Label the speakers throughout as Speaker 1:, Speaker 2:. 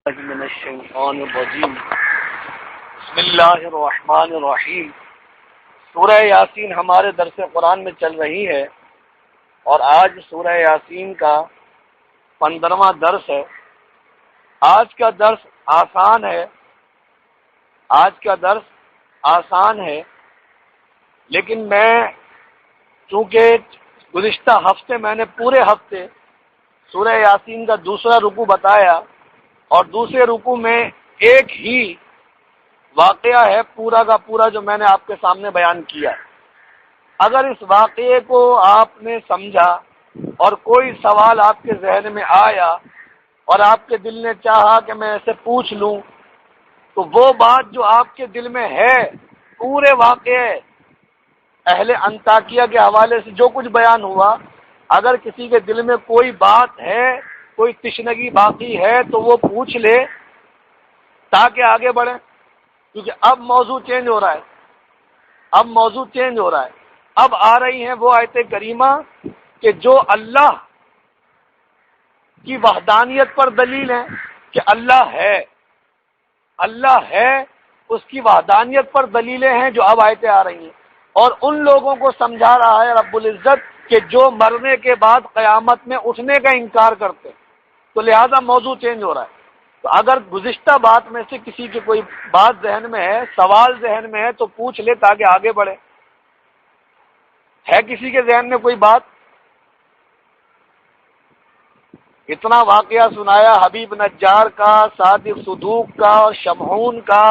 Speaker 1: من الشیطان الرجیم بسم اللہ الرحمن الرحیم۔ سورہ یاسین ہمارے درس قرآن میں چل رہی ہے اور آج سورہ یاسین کا 15واں درس ہے۔ آج کا درس آسان ہے لیکن میں چونکہ گزشتہ ہفتے میں نے پورے ہفتے سورہ یاسین کا دوسرا رکوع بتایا اور دوسرے رکوع میں ایک ہی واقعہ ہے پورا کا پورا جو میں نے آپ کے سامنے بیان کیا۔ اگر اس واقعے کو آپ نے سمجھا اور کوئی سوال آپ کے ذہن میں آیا اور آپ کے دل نے چاہا کہ میں اسے پوچھ لوں تو وہ بات جو آپ کے دل میں ہے پورے واقعے اہل انطاکیہ کے حوالے سے جو کچھ بیان ہوا، اگر کسی کے دل میں کوئی بات ہے، کوئی تشنگی باقی ہے تو وہ پوچھ لے تاکہ آگے بڑھیں، کیونکہ اب موضوع چینج ہو رہا ہے۔ اب آ رہی ہیں وہ آیت کریمہ کہ جو اللہ کی وحدانیت پر دلیل ہے کہ اللہ ہے، اس کی وحدانیت پر دلیلیں ہیں جو اب آیتیں آ رہی ہیں، اور ان لوگوں کو سمجھا رہا ہے رب العزت کہ جو مرنے کے بعد قیامت میں اٹھنے کا انکار کرتے، تو لہذا موضوع چینج ہو رہا ہے۔ تو اگر گزشتہ بات میں سے کسی کی کوئی بات ذہن میں ہے، سوال ذہن میں ہے تو پوچھ لے تاکہ آگے بڑھے۔ ہے کسی کے ذہن میں کوئی بات؟ اتنا واقعہ سنایا حبیب نجار کا، صادق صدوق کا اور شمعون کا،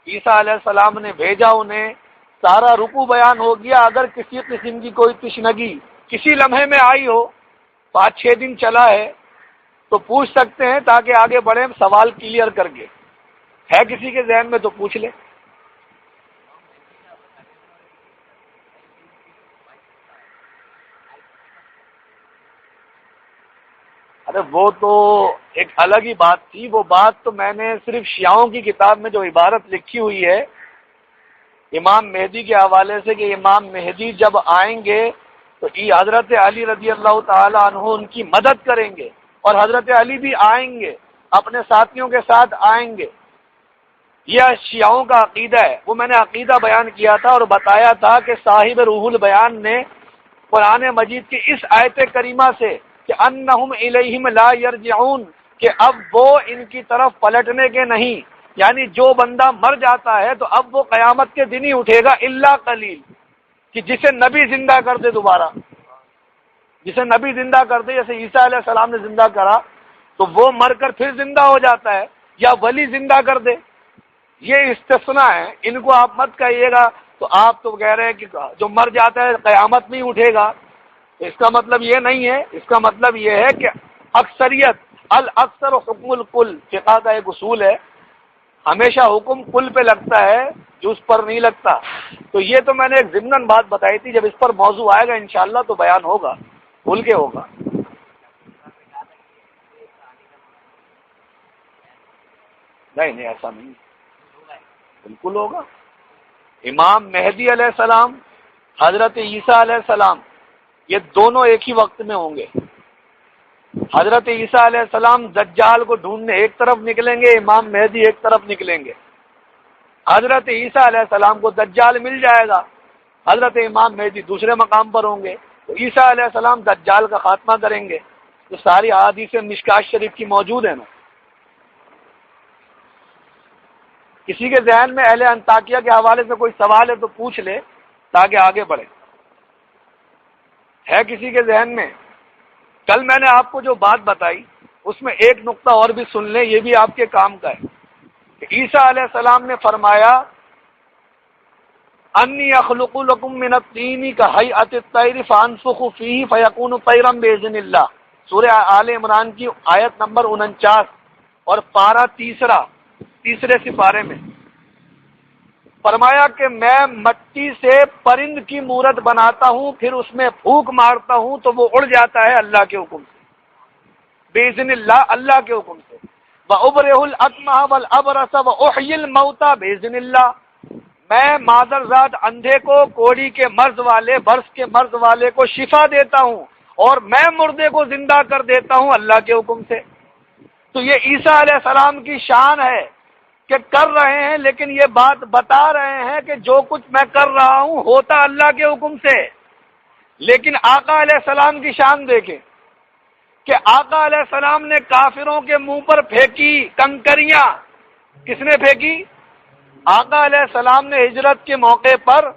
Speaker 1: عیسیٰ علیہ السلام نے بھیجا انہیں، سارا رکوع بیان ہو گیا۔ اگر کسی قسم کی کوئی تشنگی کسی لمحے میں آئی ہو، 5-6 دن چلا ہے تو پوچھ سکتے ہیں تاکہ آگے بڑھیں سوال کلیئر کر کے۔ ہے کسی کے ذہن میں تو پوچھ لے۔ ارے وہ تو ایک الگ ہی بات تھی، وہ بات تو میں نے صرف شیعوں کی کتاب میں جو عبارت لکھی ہوئی ہے امام مہدی کے حوالے سے کہ امام مہدی جب آئیں گے تو حضرت علی رضی اللہ تعالی عنہ ان کی مدد کریں گے، اور حضرت علی بھی آئیں گے، اپنے ساتھیوں کے ساتھ آئیں گے۔ یہ شیعوں کا عقیدہ ہے، وہ میں نے عقیدہ بیان کیا تھا اور بتایا تھا کہ صاحب روح البیان نے قرآن مجید کی اس آیت کریمہ سے کہ انہم الیہم لا یرجعون، کہ اب وہ ان کی طرف پلٹنے کے نہیں، یعنی جو بندہ مر جاتا ہے تو اب وہ قیامت کے دن ہی اٹھے گا، الا قلیل، کہ جسے نبی زندہ کر دے دوبارہ، جسے نبی زندہ کر دے، جیسے عیسیٰ علیہ السلام نے زندہ کرا تو وہ مر کر پھر زندہ ہو جاتا ہے، یا ولی زندہ کر دے، یہ استثناء ہے۔ ان کو آپ مت کہیے گا تو آپ تو کہہ رہے ہیں کہ جو مر جاتا ہے قیامت نہیں اٹھے گا، اس کا مطلب یہ نہیں ہے۔ اس کا مطلب یہ ہے کہ اکثریت، الاکثر حکم الکل، فقہ کا ایک اصول ہے، ہمیشہ حکم کل پہ لگتا ہے جو اس پر نہیں لگتا۔ تو یہ تو میں نے ایک ضمناً بات بتائی تھی، جب اس پر موضوع آئے گا انشاءاللہ تو بیان ہوگا، کھل کے ہوگا۔ نہیں ایسا نہیں، بالکل ہوگا۔ امام مہدی علیہ السلام، حضرت عیسیٰ علیہ السلام، یہ دونوں ایک ہی وقت میں ہوں گے۔ حضرت عیسیٰ علیہ السلام دجال کو ڈھونڈنے ایک طرف نکلیں گے، امام مہدی ایک طرف نکلیں گے۔ حضرت عیسیٰ علیہ السلام کو دجال مل جائے گا، حضرت امام مہدی دوسرے مقام پر ہوں گے، تو عیسیٰ علیہ السلام دجال کا خاتمہ کریں گے۔ تو ساری احادیث مشکات شریف کی موجود ہے نا۔ کسی کے ذہن میں اہل انطاکیہ کے حوالے سے کوئی سوال ہے تو پوچھ لے تاکہ آگے بڑھے۔ ہے کسی کے ذہن میں؟ کل میں نے آپ کو جو بات بتائی اس میں ایک نقطہ اور بھی سن لیں، یہ بھی آپ کے کام کا ہے کہ عیسیٰ علیہ السلام نے فرمایا انی اخلق لکم من الطین کہیئۃ الطیر فانفخ فیہ فیکون طیرا باذن اللہ، سورہ آل عمران کی آیت نمبر 49 اور پارہ تیسرے سپارے میں فرمایا کہ میں مٹی سے پرند کی مورت بناتا ہوں، پھر اس میں پھونک مارتا ہوں تو وہ اڑ جاتا ہے اللہ کے حکم سے، باذن اللہ، اللہ کے حکم سے۔ وَأُبْرِئُ الْأَكْمَحَ وَالْأَبْرَصَ وَأُحْيِي الْمَوْتَى بِإِذْنِ اللَّهِ، میں مادرزاد اندھے کو، کوڑی کے مرض والے، برس کے مرض والے کو شفا دیتا ہوں، اور میں مردے کو زندہ کر دیتا ہوں اللہ کے حکم سے۔ تو یہ عیسیٰ علیہ السلام کی شان ہے کہ کر رہے ہیں، لیکن یہ بات بتا رہے ہیں کہ جو کچھ میں کر رہا ہوں ہوتا اللہ کے حکم سے۔ لیکن آقا علیہ السلام کی شان دیکھیں کہ آقا علیہ السلام نے کافروں کے منہ پر پھینکی کنکریاں۔ کس نے پھینکی؟ آقا علیہ السلام نے ہجرت کے موقع پر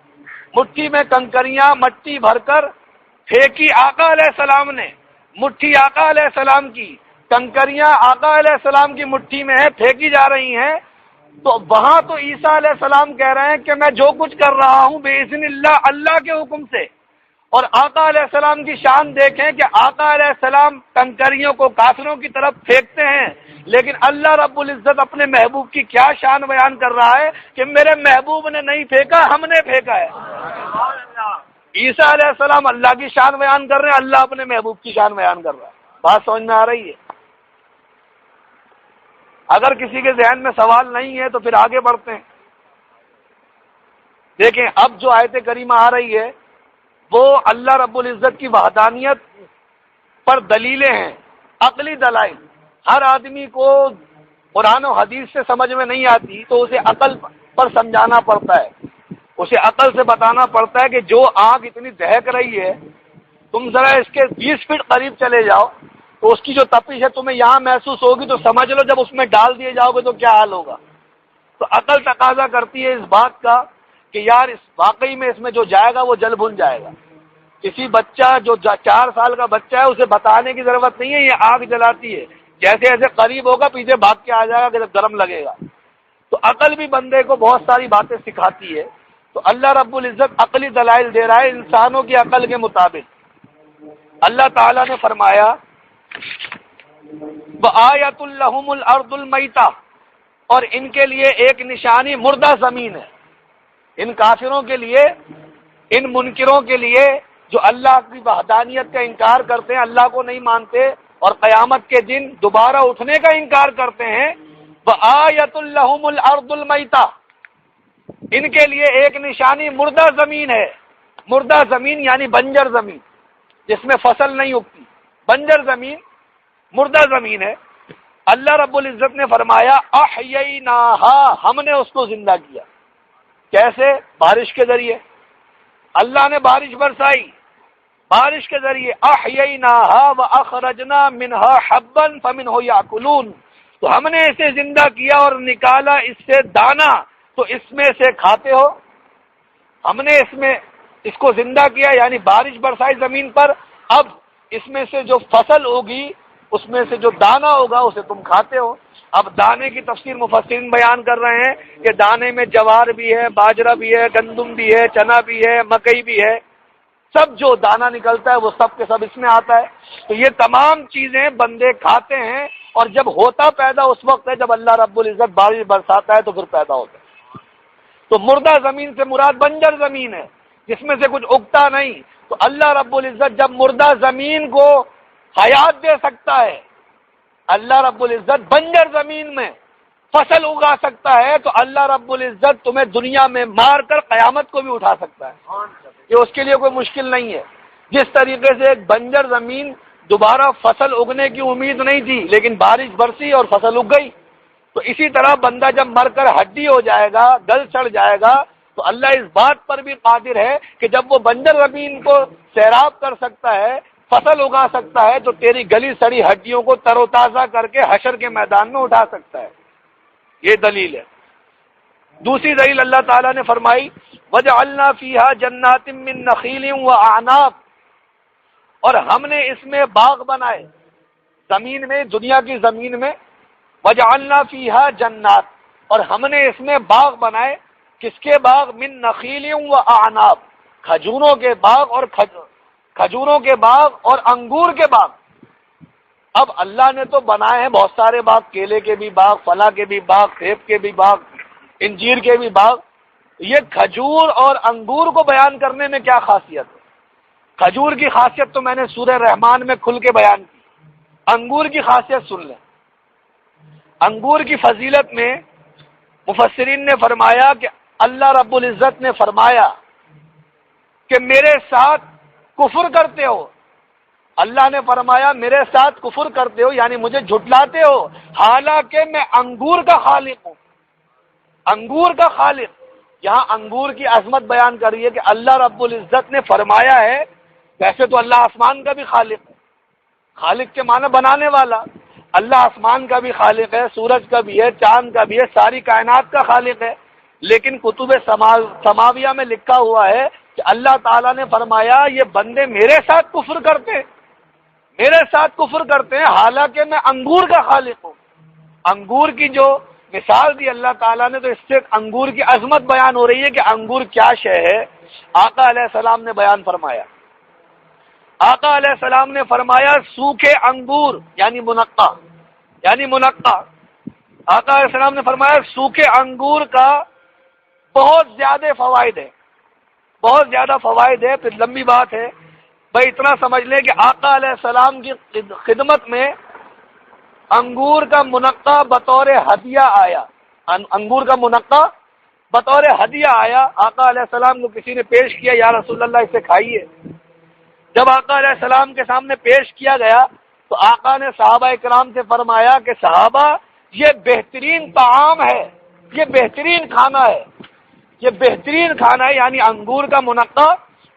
Speaker 1: مٹھی میں کنکریاں مٹی بھر کر پھینکی، آقا علیہ السلام نے، مٹھی آقا علیہ السلام کی، کنکریاں آقا علیہ السلام کی مٹھی میں ہے، پھینکی جا رہی ہیں۔ تو وہاں تو عیسیٰ علیہ السلام کہہ رہے ہیں کہ میں جو کچھ کر رہا ہوں بإذن اللہ، اللہ کے حکم سے۔ اور آقا علیہ السلام کی شان دیکھیں کہ آقا علیہ السلام کنکریوں کو کافروں کی طرف پھینکتے ہیں، لیکن اللہ رب العزت اپنے محبوب کی کیا شان بیان کر رہا ہے کہ میرے محبوب نے نہیں پھینکا، ہم نے پھینکا ہے۔ عیسیٰ علیہ السلام اللہ کی شان بیان کر رہے ہیں، اللہ اپنے محبوب کی شان بیان کر رہا ہے۔ بات سمجھ میں آ رہی ہے؟ اگر کسی کے ذہن میں سوال نہیں ہے تو پھر آگے بڑھتے ہیں۔ دیکھیں اب جو آیت کریمہ آ رہی ہے وہ اللہ رب العزت کی وحدانیت پر دلیلیں ہیں، عقلی دلائل۔ ہر آدمی کو قرآن و حدیث سے سمجھ میں نہیں آتی تو اسے عقل پر سمجھانا پڑتا ہے، اسے عقل سے بتانا پڑتا ہے کہ جو آگ اتنی دہک رہی ہے، تم ذرا اس کے 20 فٹ قریب چلے جاؤ تو اس کی جو تپش ہے تمہیں یہاں محسوس ہوگی، تو سمجھ لو جب اس میں ڈال دیے جاؤ گے تو کیا حال ہوگا۔ تو عقل تقاضا کرتی ہے اس بات کا کہ یار اس واقعی میں اس میں جو جائے گا وہ جل بھن جائے گا۔ کسی بچہ جو 4 سال کا بچہ ہے اسے بتانے کی ضرورت نہیں ہے یہ آگ جلاتی ہے، جیسے ایسے قریب ہوگا پیچھے بھاگ کے آ جائے گا کہ جب گرم لگے گا۔ تو عقل بھی بندے کو بہت ساری باتیں سکھاتی ہے۔ تو اللہ رب العزت عقلی دلائل دے رہا ہے انسانوں کی عقل کے مطابق۔ اللہ تعالیٰ نے فرمایا وَآیَةٌ لَّهُمُ الْأَرْضُ الْمَيْتَةُ، اور ان کے لیے ایک نشانی مردہ زمین ہے۔ ان کافروں کے لیے، ان منکروں کے لیے جو اللہ کی وحدانیت کا انکار کرتے ہیں، اللہ کو نہیں مانتے اور قیامت کے دن دوبارہ اٹھنے کا انکار کرتے ہیں، وَآیَةٌ لَّهُمُ الْأَرْضُ الْمَيْتَةُ، ان کے لیے ایک نشانی مردہ زمین ہے۔ مردہ زمین یعنی بنجر زمین جس میں فصل نہیں اگتی، بنجر زمین مردہ زمین ہے۔ اللہ رب العزت نے فرمایا احییناہا، ہم نے اس کو زندہ کیا۔ کیسے؟ بارش کے ذریعے۔ اللہ نے بارش برسائی، بارش کے ذریعے احییناہا واخرجنا منہا حبا فمنہ یاکلون، تو ہم نے اسے زندہ کیا اور نکالا اس سے دانا، تو اس میں سے کھاتے ہو۔ ہم نے اس کو زندہ کیا یعنی بارش برسائی زمین پر، اب اس میں سے جو فصل ہوگی اس میں سے جو دانا ہوگا اسے تم کھاتے ہو۔ اب دانے کی تفسیر مفسرین بیان کر رہے ہیں کہ دانے میں جوار بھی ہے، باجرہ بھی ہے، گندم بھی ہے، چنا بھی ہے، مکئی بھی ہے، سب جو دانا نکلتا ہے وہ سب کے سب اس میں آتا ہے۔ تو یہ تمام چیزیں بندے کھاتے ہیں، اور جب ہوتا پیدا اس وقت ہے جب اللہ رب العزت بارش برساتا ہے تو پھر پیدا ہوتا ہے۔ تو مردہ زمین سے مراد بنجر زمین ہے جس میں سے کچھ اگتا نہیں۔ تو اللہ رب العزت جب مردہ زمین کو حیات دے سکتا ہے، اللہ رب العزت بنجر زمین میں فصل اگا سکتا ہے، تو اللہ رب العزت تمہیں دنیا میں مار کر قیامت کو بھی اٹھا سکتا ہے۔ یہ اس کے لیے کوئی مشکل نہیں ہے۔ جس طریقے سے ایک بنجر زمین دوبارہ فصل اگنے کی امید نہیں تھی لیکن بارش برسی اور فصل اگ گئی، تو اسی طرح بندہ جب مر کر ہڈی ہو جائے گا، گل سڑ جائے گا، تو اللہ اس بات پر بھی قادر ہے کہ جب وہ بنجر زمین کو سیراب کر سکتا ہے، فصل اگا سکتا ہے، تو تیری گلی سڑی ہڈیوں کو تر و تازہ کر کے حشر کے میدان میں اٹھا سکتا ہے۔ یہ دلیل ہے۔ دوسری دلیل اللہ تعالیٰ نے فرمائی وَجَعَلْنَا فِيهَا جَنَّاتٍ مِّن نَخِيلٍ وَأَعْنَابٍ، اور ہم نے اس میں باغ بنائے، زمین میں، دنیا کی زمین میں، وَجَعَلْنَا فِيهَا جَنَّاتٍ، اور ہم نے اس میں باغ بنائے۔ کس کے باغ؟ مِن نَخِيلٍ وَأَعْنَابٍ، کھجوروں کے باغ اور کھجوروں کے باغ اور انگور کے باغ۔ اب اللہ نے تو بنائے ہیں بہت سارے باغ، کیلے کے بھی باغ، فلاں کے بھی باغ، سیب کے بھی باغ، انجیر کے بھی باغ۔ یہ کھجور اور انگور کو بیان کرنے میں کیا خاصیت ہے؟ کھجور کی خاصیت تو میں نے سورہ رحمان میں کھل کے بیان کی، انگور کی خاصیت سن لیں۔ انگور کی فضیلت میں مفسرین نے فرمایا کہ اللہ رب العزت نے فرمایا کہ میرے ساتھ کفر کرتے ہو اللہ نے فرمایا میرے ساتھ کفر کرتے ہو یعنی مجھے جھٹلاتے ہو، حالانکہ میں انگور کا خالق ہوں، انگور کا خالق۔ یہاں انگور کی عظمت بیان کر رہی ہے کہ اللہ رب العزت نے فرمایا ہے، ویسے تو اللہ آسمان کا بھی خالق ہے، خالق کے معنی بنانے والا، اللہ آسمان کا بھی خالق ہے، سورج کا بھی ہے، چاند کا بھی ہے، ساری کائنات کا خالق ہے، لیکن کتب سماویہ میں لکھا ہوا ہے کہ اللہ تعالیٰ نے فرمایا یہ بندے میرے ساتھ کفر کرتے ہیں، میرے ساتھ کفر کرتے ہیں، حالانکہ میں انگور کا خالق ہوں۔ انگور کی جو مثال دی اللہ تعالیٰ نے، تو اس سے انگور کی عظمت بیان ہو رہی ہے کہ انگور کیا شے ہے۔ آقا علیہ السلام نے بیان فرمایا، آقا علیہ السلام نے فرمایا سوکھے انگور یعنی منقع، آقا علیہ السلام نے فرمایا سوکھے انگور کا بہت زیادہ فوائد ہے، بہت زیادہ فوائد ہے۔ پھر لمبی بات ہے بھائی، اتنا سمجھ لیں کہ آقا علیہ السلام کی خدمت میں انگور کا منقع بطور ہدیہ آیا، انگور کا منقع بطور ہدیہ آیا، آقا علیہ السلام کو کسی نے پیش کیا، یا رسول اللہ اسے کھائیے۔ جب آقا علیہ السلام کے سامنے پیش کیا گیا تو آقا نے صحابہ کرام سے فرمایا کہ صحابہ یہ بہترین طعام ہے، یہ بہترین کھانا ہے، یہ بہترین کھانا ہے، یعنی انگور کا منقع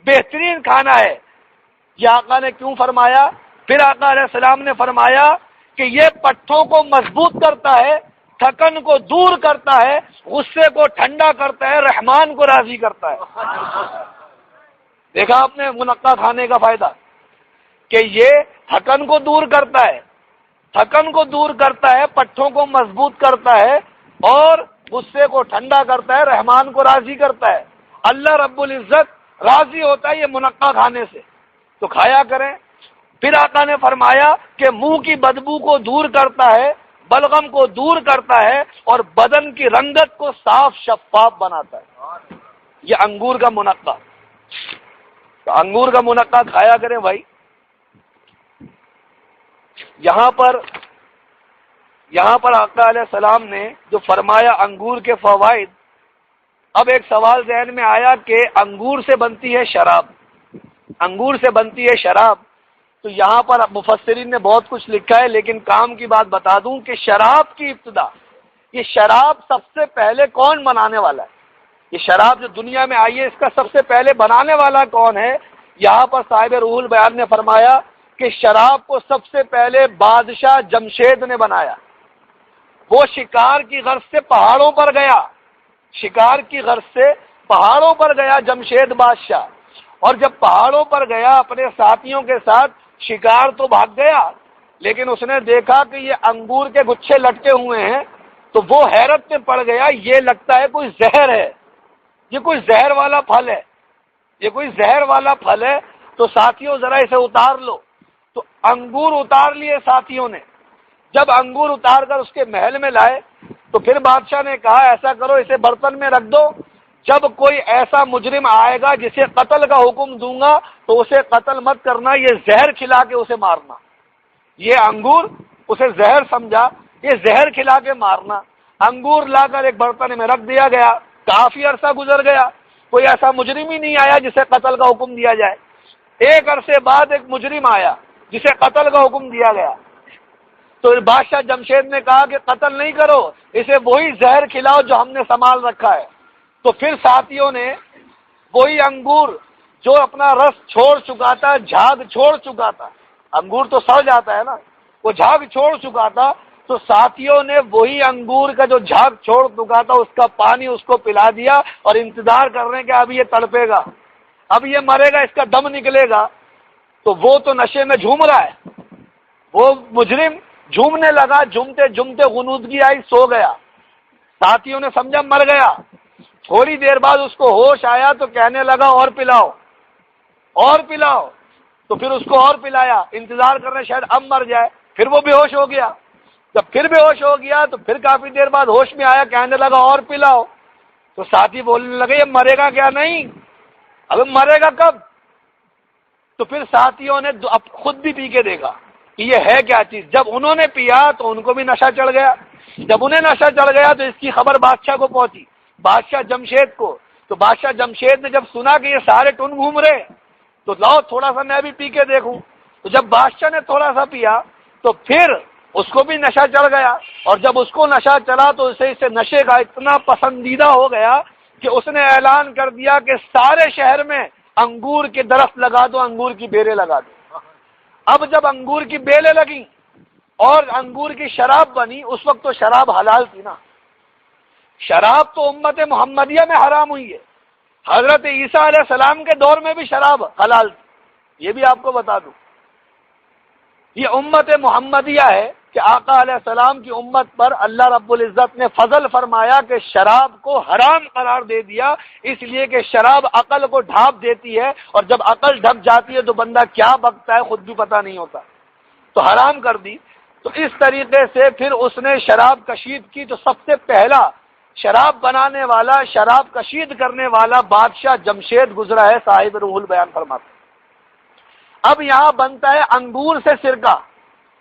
Speaker 1: بہترین کھانا ہے۔ یہ آقا نے کیوں فرمایا؟ پھر آقا علیہ السلام نے فرمایا کہ یہ پٹھوں کو مضبوط کرتا ہے، تھکن کو دور کرتا ہے، غصے کو ٹھنڈا کرتا ہے، رحمان کو راضی کرتا ہے۔ دیکھا آپ نے منقع کھانے کا فائدہ کہ یہ تھکن کو دور کرتا ہے، تھکن کو دور کرتا ہے، پٹھوں کو مضبوط کرتا ہے اور غصے کو ٹھنڈا کرتا ہے، رحمان کو راضی کرتا ہے۔ اللہ رب العزت راضی ہوتا ہے یہ منقع کھانے سے، تو کھایا کریں۔ پھر آقا نے فرمایا کہ منہ کی بدبو کو دور کرتا ہے، بلغم کو دور کرتا ہے اور بدن کی رنگت کو صاف شفاف بناتا ہے، یہ انگور کا منقع۔ تو انگور کا منقع کھایا کریں بھائی۔ یہاں پر آقا علیہ السلام نے جو فرمایا انگور کے فوائد، اب ایک سوال ذہن میں آیا کہ انگور سے بنتی ہے شراب، انگور سے بنتی ہے شراب، تو یہاں پر مفسرین نے بہت کچھ لکھا ہے، لیکن کام کی بات بتا دوں کہ شراب کی ابتدا، یہ شراب سب سے پہلے کون بنانے والا ہے؟ یہ شراب جو دنیا میں آئی ہے اس کا سب سے پہلے بنانے والا کون ہے؟ یہاں پر صاحب روح البیان نے فرمایا کہ شراب کو سب سے پہلے بادشاہ جمشید نے بنایا۔ وہ شکار کی غرض سے پہاڑوں پر گیا، شکار کی غرض سے پہاڑوں پر گیا جمشید بادشاہ، اور جب پہاڑوں پر گیا اپنے ساتھیوں کے ساتھ، شکار تو بھاگ گیا لیکن اس نے دیکھا کہ یہ انگور کے گچھے لٹکے ہوئے ہیں، تو وہ حیرت میں پڑ گیا، یہ لگتا ہے کوئی زہر ہے، یہ کوئی زہر والا پھل ہے، یہ کوئی زہر والا پھل ہے، تو ساتھیوں ذرا اسے اتار لو۔ تو انگور اتار لیے ساتھیوں نے، جب انگور اتار کر اس کے محل میں لائے تو پھر بادشاہ نے کہا ایسا کرو اسے برتن میں رکھ دو، جب کوئی ایسا مجرم آئے گا جسے قتل کا حکم دوں گا تو اسے قتل مت کرنا، یہ زہر کھلا کے اسے مارنا۔ یہ انگور اسے زہر سمجھا، یہ زہر کھلا کے مارنا۔ انگور لا کر ایک برتن میں رکھ دیا گیا، کافی عرصہ گزر گیا، کوئی ایسا مجرم ہی نہیں آیا جسے قتل کا حکم دیا جائے۔ ایک عرصے بعد ایک مجرم آیا جسے قتل کا حکم دیا گیا، تو بادشاہ جمشید نے کہا کہ قتل نہیں کرو، اسے وہی زہر کھلاؤ جو ہم نے سنبھال رکھا ہے۔ تو پھر ساتھیوں نے وہی انگور جو اپنا رس چھوڑ چکا تھا، جھاگ چھوڑ چکا تھا، انگور تو سڑ جاتا ہے نا، وہ جھاگ چھوڑ چکا تھا، تو ساتھیوں نے وہی انگور کا جو جھاگ چھوڑ چکا تھا اس کا پانی اس کو پلا دیا، اور انتظار کر رہے ہیں کہ اب یہ تڑپے گا، اب یہ مرے گا، اس کا دم نکلے گا۔ تو وہ تو نشے میں جھوم رہا ہے، وہ مجرم جھومنے لگا، جھومتے جھومتے غنودگی آئی، سو گیا، ساتھیوں نے سمجھا مر گیا۔ تھوڑی دیر بعد اس کو ہوش آیا تو کہنے لگا اور پلاؤ، اور پلاؤ، تو پھر اس کو اور پلایا، انتظار کر رہے شاید اب مر جائے، پھر وہ بے ہوش ہو گیا۔ جب پھر بے ہوش ہو گیا تو پھر کافی دیر بعد ہوش میں آیا، کہنے لگا اور پلاؤ، تو ساتھی بولنے لگے یہ مرے گا کیا؟ نہیں، اب مرے گا کب؟ تو پھر ساتھیوں نے اب خود بھی پی کے دیکھا کہ یہ ہے کیا چیز۔ جب انہوں نے پیا تو ان کو بھی نشہ چڑھ گیا، جب انہیں نشہ چڑھ گیا تو اس کی خبر بادشاہ کو پہنچی، بادشاہ جمشید کو۔ تو بادشاہ جمشید نے جب سنا کہ یہ سارے ٹن گھوم رہے تو لاؤ تھوڑا سا میں بھی پی کے دیکھوں۔ تو جب بادشاہ نے تھوڑا سا پیا تو پھر اس کو بھی نشہ چڑھ گیا، اور جب اس کو نشہ چڑھا تو اسے نشے کا اتنا پسندیدہ ہو گیا کہ اس نے اعلان کر دیا کہ سارے شہر میں انگور کے درخت لگا دو، انگور کی بیلیں لگا دو۔ اب جب انگور کی بیلیں لگی اور انگور کی شراب بنی، اس وقت تو شراب حلال تھی نا، شراب تو امت محمدیہ میں حرام ہوئی ہے، حضرت عیسیٰ علیہ السلام کے دور میں بھی شراب حلال تھی، یہ بھی آپ کو بتا دوں۔ یہ امت محمدیہ ہے کہ آقا علیہ السلام کی امت پر اللہ رب العزت نے فضل فرمایا کہ شراب کو حرام قرار دے دیا، اس لیے کہ شراب عقل کو ڈھانپ دیتی ہے، اور جب عقل ڈھک جاتی ہے تو بندہ کیا بکتا ہے خود بھی پتہ نہیں ہوتا، تو حرام کر دی۔ تو اس طریقے سے پھر اس نے شراب کشید کی، تو سب سے پہلا شراب بنانے والا، شراب کشید کرنے والا بادشاہ جمشید گزرا ہے، صاحب روح البیان فرماتے ہیں۔ اب یہاں بنتا ہے انگور سے سرکہ،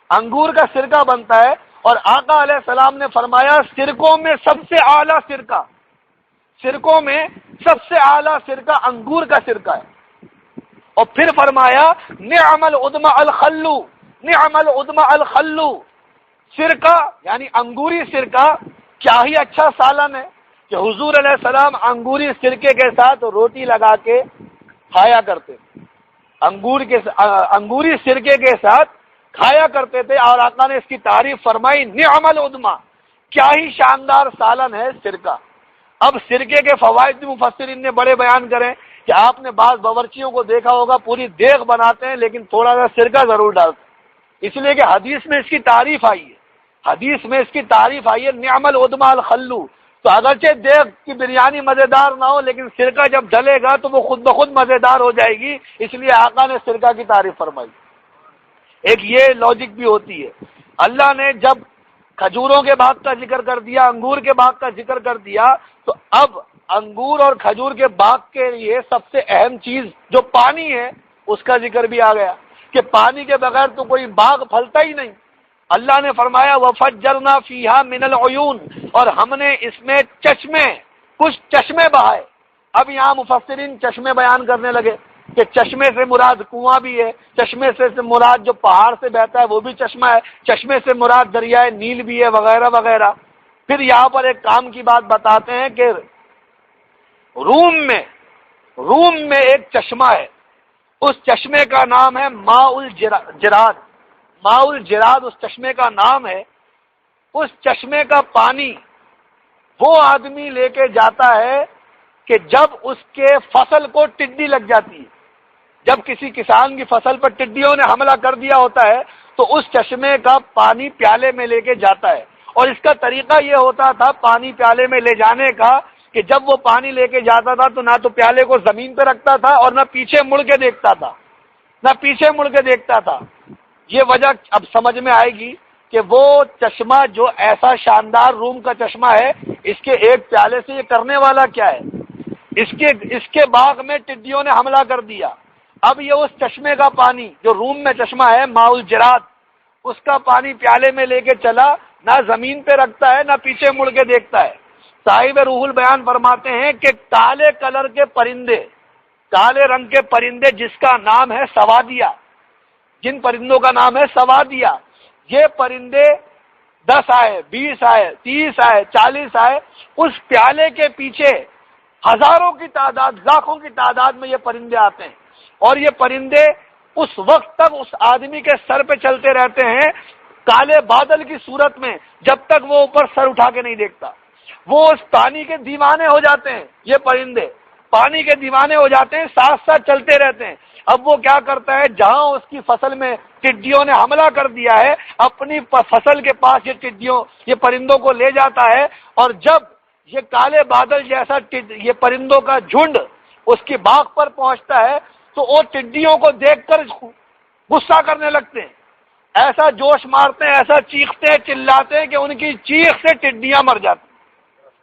Speaker 1: انگور کا سرکہ بنتا ہے، اور آقا علیہ السلام نے فرمایا سرکوں میں سب سے اعلیٰ سرکہ، سرکوں میں سب سے اعلیٰ سرکہ انگور کا سرکہ ہے، اور پھر فرمایا نعم العدم الخلو، نعم العدم الخلو، سرکہ یعنی انگوری سرکہ کیا ہی اچھا سالن ہے کہ حضور علیہ السلام انگوری سرکے کے ساتھ روٹی لگا کے کھایا کرتے، انگوری سرکے کے ساتھ کھایا کرتے تھے، اور آقا نے اس کی تعریف فرمائی نعم العدما، کیا ہی شاندار سالن ہے سرکہ۔ اب سرکے کے فوائد بھی مفسرین نے بڑے بیان کریں کہ آپ نے بعض باورچیوں کو دیکھا ہوگا پوری دیگ بناتے ہیں لیکن تھوڑا سا سرکہ ضرور ڈالتے ہیں، اس لیے کہ حدیث میں اس کی تعریف آئی ہے، حدیث میں اس کی تعریف آئی ہے نعم العدما الخلو۔ تو اگرچہ دیگ کی بریانی مزیدار نہ ہو لیکن سرکہ جب ڈلے گا تو وہ خود بخود مزیدار ہو جائے گی، اس لیے آقا نے سرکہ کی تعریف فرمائی۔ ایک یہ لاجک بھی ہوتی ہے، اللہ نے جب کھجوروں کے باغ کا ذکر کر دیا، انگور کے باغ کا ذکر کر دیا، تو اب انگور اور کھجور کے باغ کے لیے سب سے اہم چیز جو پانی ہے اس کا ذکر بھی آ گیا کہ پانی کے بغیر تو کوئی باغ پھلتا ہی نہیں۔ اللہ نے فرمایا وَفَجَّرْنَا فِيهَا مِنَ الْعُيُونِ، اور ہم نے اس میں چشمے، کچھ چشمے بہائے۔ اب یہاں مفسرین چشمے بیان کرنے لگے کہ چشمے سے مراد کنواں بھی ہے، چشمے سے مراد جو پہاڑ سے بہتا ہے وہ بھی چشمہ ہے، چشمے سے مراد دریائے نیل بھی ہے، وغیرہ وغیرہ۔ پھر یہاں پر ایک کام کی بات بتاتے ہیں کہ روم میں ایک چشمہ ہے، اس چشمے کا نام ہے ماء الجراد، ماء الجراد اس چشمے کا نام ہے۔ اس چشمے کا پانی وہ آدمی لے کے جاتا ہے کہ جب اس کے فصل کو ٹڈی لگ جاتی ہے، جب کسی کسان کی فصل پر ٹڈیوں نے حملہ کر دیا ہوتا ہے تو اس چشمے کا پانی پیالے میں لے کے جاتا ہے، اور اس کا طریقہ یہ ہوتا تھا پانی پیالے میں لے جانے کا کہ جب وہ پانی لے کے جاتا تھا تو نہ تو پیالے کو زمین پہ رکھتا تھا اور نہ پیچھے مڑ کے دیکھتا تھا، یہ وجہ اب سمجھ میں آئے گی کہ وہ چشمہ جو ایسا شاندار روم کا چشمہ ہے، اس کے ایک پیالے سے یہ کرنے والا کیا ہے، اس کے باغ میں ٹڈیوں نے حملہ کر دیا۔ اب یہ اس چشمے کا پانی جو روم میں چشمہ ہے ماء الجراد، اس کا پانی پیالے میں لے کے چلا، نہ زمین پہ رکھتا ہے نہ پیچھے مڑ کے دیکھتا ہے۔ صاحب روح البیان فرماتے ہیں کہ کالے کلر کے پرندے، کالے رنگ کے پرندے جس کا نام ہے سوادیہ، جن پرندوں کا نام ہے سوادیہ، یہ پرندے 10 آئے، 20 آئے، 30 آئے، 40 آئے، اس پیالے کے پیچھے ہزاروں کی تعداد، لاکھوں کی تعداد میں یہ پرندے آتے ہیں، اور یہ پرندے اس وقت تک اس آدمی کے سر پہ چلتے رہتے ہیں کالے بادل کی صورت میں، جب تک وہ اوپر سر اٹھا کے نہیں دیکھتا۔ وہ اس پانی کے دیوانے ہو جاتے ہیں، یہ پرندے پانی کے دیوانے ہو جاتے ہیں، ساتھ ساتھ چلتے رہتے ہیں۔ اب وہ کیا کرتا ہے، جہاں اس کی فصل میں ٹڈیوں نے حملہ کر دیا ہے، اپنی فصل کے پاس یہ پرندوں کو لے جاتا ہے، اور جب یہ کالے بادل جیسا یہ پرندوں کا جھنڈ اس کی باغ پر پہنچتا ہے تو وہ ٹڈیوں کو دیکھ کر غصہ کرنے لگتے ہیں، ایسا جوش مارتے ہیں، ایسا چیختے ہیں، چلاتے ہیں کہ ان کی چیخ سے ٹڈیاں مر جاتی ہیں۔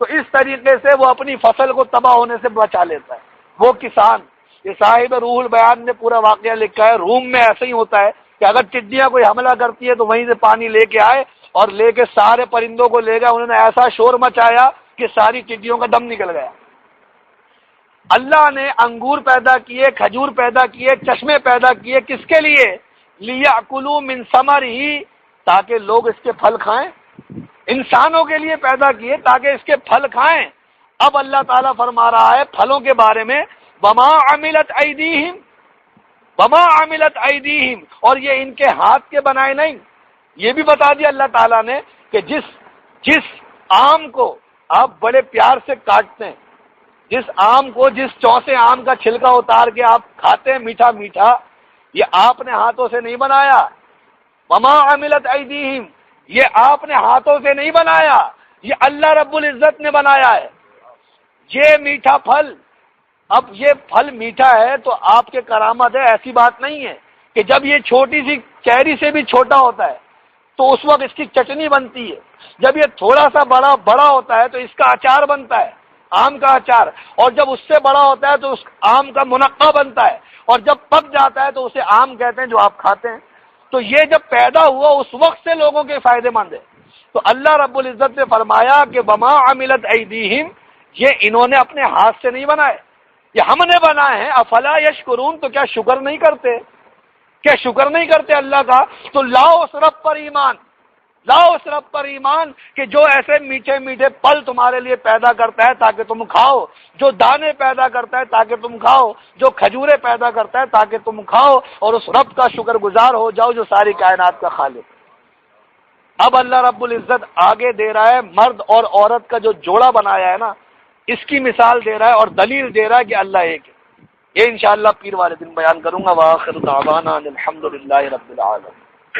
Speaker 1: تو اس طریقے سے وہ اپنی فصل کو تباہ ہونے سے بچا لیتا ہے وہ کسان۔ یہ صاحب روح البیان نے پورا واقعہ لکھا ہے۔ روم میں ایسا ہی ہوتا ہے کہ اگر ٹڈیاں کوئی حملہ کرتی ہے تو وہیں سے پانی لے کے آئے اور لے کے سارے پرندوں کو لے گئے، انہوں نے ایسا شور مچایا کہ ساری ٹڈیوں کا دم نکل گیا۔ اللہ نے انگور پیدا کیے، کھجور پیدا کیے، چشمے پیدا کیے، کس کے لیے؟ لیاکلوا من ثمرہ، تاکہ لوگ اس کے پھل کھائیں، انسانوں کے لیے پیدا کیے تاکہ اس کے پھل کھائیں۔ اب اللہ تعالیٰ فرما رہا ہے پھلوں کے بارے میں وما عملت ایدیہم، وما عملت ایدیہم، اور یہ ان کے ہاتھ کے بنائے نہیں۔ یہ بھی بتا دیا اللہ تعالیٰ نے کہ جس آم کو آپ بڑے پیار سے کاٹتے ہیں، جس آم کو، جس چوسے آم کا چھلکا اتار کے آپ کھاتے ہیں میٹھا میٹھا، یہ آپ نے ہاتھوں سے نہیں بنایا۔ وما عملت ایدیہم، یہ آپ نے ہاتھوں سے نہیں بنایا، یہ اللہ رب العزت نے بنایا ہے۔ یہ میٹھا پھل، اب یہ پھل میٹھا ہے تو آپ کے کرامت ہے، ایسی بات نہیں ہے کہ جب یہ چھوٹی سی چیری سے بھی چھوٹا ہوتا ہے تو اس وقت اس کی چٹنی بنتی ہے، جب یہ تھوڑا سا بڑا ہوتا ہے تو اس کا اچار بنتا ہے، آم کا اچار، اور جب اس سے بڑا ہوتا ہے تو اس آم کا منقع بنتا ہے، اور جب پک جاتا ہے تو اسے آم کہتے ہیں جو آپ کھاتے ہیں۔ تو یہ جب پیدا ہوا اس وقت سے لوگوں کے فائدے مند ہے۔ تو اللہ رب العزت نے فرمایا کہ وما عملت ایدیہم، یہ انہوں نے اپنے ہاتھ سے نہیں بنائے، یہ ہم نے بنائے ہیں۔ افلا یشکرون، تو کیا شکر نہیں کرتے؟ کیا شکر نہیں کرتے اللہ کا؟ تو لاؤ اس رب پر ایمان، لاؤ اس رب پر ایمان کہ جو ایسے میٹھے میٹھے پھل تمہارے لیے پیدا کرتا ہے تاکہ تم کھاؤ، جو دانے پیدا کرتا ہے تاکہ تم کھاؤ، جو کھجورے پیدا کرتا ہے تاکہ تم کھاؤ، اور اس رب کا شکر گزار ہو جاؤ جو ساری کائنات کا خالق۔ اب اللہ رب العزت آگے دے رہا ہے مرد اور عورت کا جو جوڑا بنایا ہے نا، اس کی مثال دے رہا ہے اور دلیل دے رہا ہے کہ اللہ ایک ہے۔ یہ انشاءاللہ پیر والے دن بیان کروں گا۔ وآخر دعوانا الحمدللہ رب العالمین۔